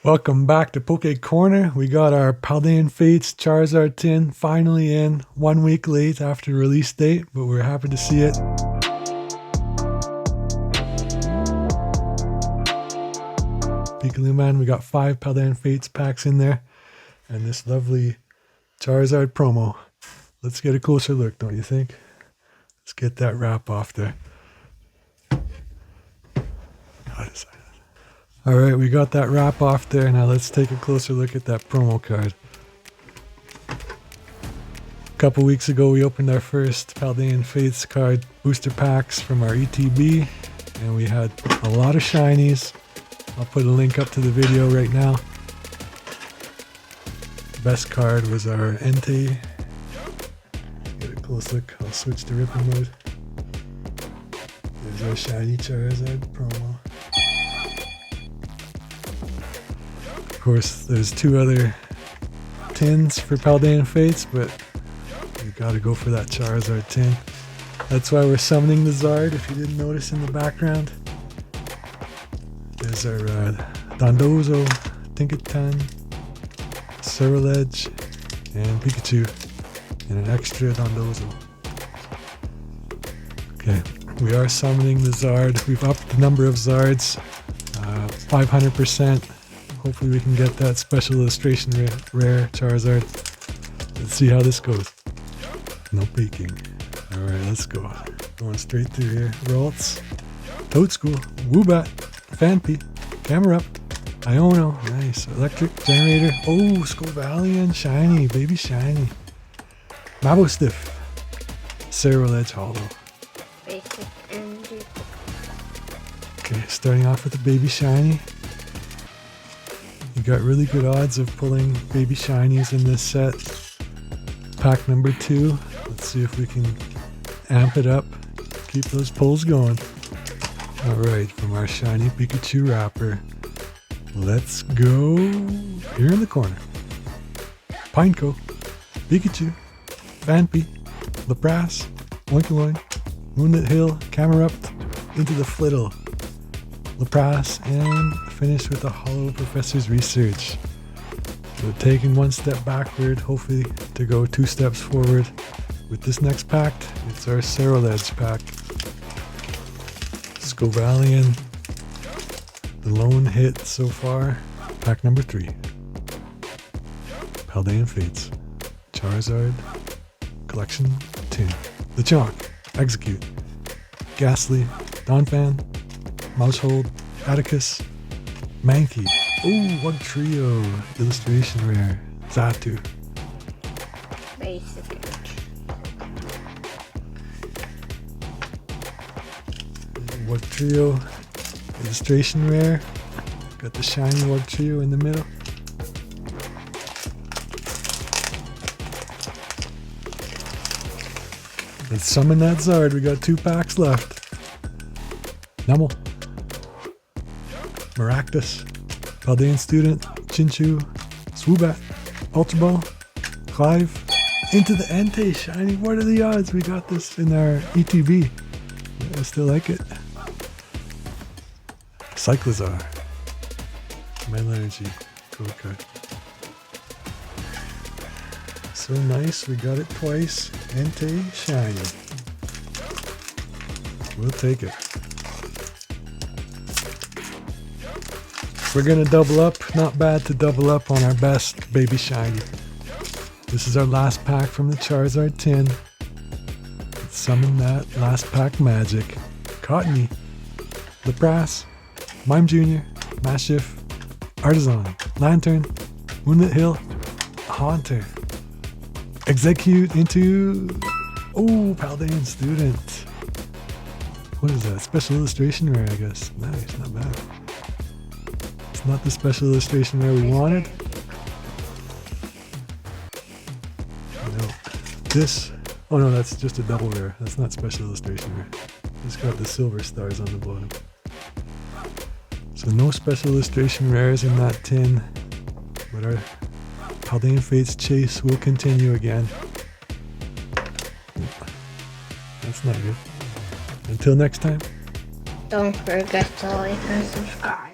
Welcome back to PokeCorner. We got our Paldean Fates Charizard tin finally in, 1 week late after release date, but we're happy to see it. Peekaloo Man, we got 5 Paldean Fates packs in there, and this lovely Charizard promo. Let's get a closer look, don't you think? Let's get that wrap off there. Alright, we got that wrap off there. Now let's take a closer look at that promo card. A couple weeks ago we opened our first Paldean Fates card booster packs from our ETB, and we had a lot of shinies. I'll put a link up to the video right now. The best card was our Entei. Get a close look. I'll switch to ripping mode. There's our Shiny Charizard promo. Of course, there's 2 other tins for Paldean Fates, but you gotta go for that Charizard tin. That's why we're summoning the Zard, if you didn't notice in the background. There's our Dondozo, Tinkaton, Ceruledge, and Pikachu, and an extra Dondozo. Okay, we are summoning the Zard. We've upped the number of Zards, 500%. Hopefully we can get that special illustration rare Charizard. Let's see how this goes. No peeking. Alright, let's go. Going straight through here. Ralts, Toadschool, Woobat, Phanpy, Camerupt, Iono, nice. Electric Generator. Oh, Scovalian, Shiny, Baby Shiny. Mabostiff, Ceruledge Hollow. Basic and duplicate. Okay, starting off with the Baby Shiny. You got really good odds of pulling baby shinies in this set. Pack number 2. Let's see if we can amp it up. Keep those pulls going. Alright, from our shiny Pikachu wrapper. Let's go here in the corner. Pineco, Pikachu, Phanpy, Lapras, Oinkawoin, Moonlit Hill, Camerupt, into the Flittle. Lapras, and finish with a Hollow Professor's Research. So taking 1 step backward, hopefully to go 2 steps forward. With this next pack, it's our Ceruledge pack. Scovalian, the lone hit so far. Pack number 3. Paldean Fates, Charizard, Collection Tin. Lechonk, Execute, Ghastly, Donphan, Mousehold, Atticus, Mankey. Oh, one trio. Illustration rare. Zatu. Basic. One trio. Illustration rare. Got the shiny one trio in the middle. Let's summon that Zard. We got 2 packs left. Numel, Maractus, Paldean Student, Chinchu, Swoobat, Ultra Ball, Clive, into the Entei shiny. What are the odds we got this in our ETB? I still like it. Cyclizar, Mental Energy, cool card. So nice, we got it twice. Entei shiny. We'll take it. We're gonna double up. Not bad to double up on our best baby shiny. This is our last pack from the Charizard tin. Let's summon that last pack magic. Cottony, Lapras, Mime Jr., Maschiff, Artisan, Lantern, Moonlit Hill, Haunter. Execute into... Oh, Paldean Student. What is that? Special illustration rare, I guess. Nice, not bad. It's not the special illustration rare we wanted. No. This... Oh no, that's just a double rare. That's not special illustration rare. It's got the silver stars on the bottom. So no special illustration rares in that tin. But our Paldean Fates chase will continue again. That's not good. Until next time. Don't forget to like and subscribe.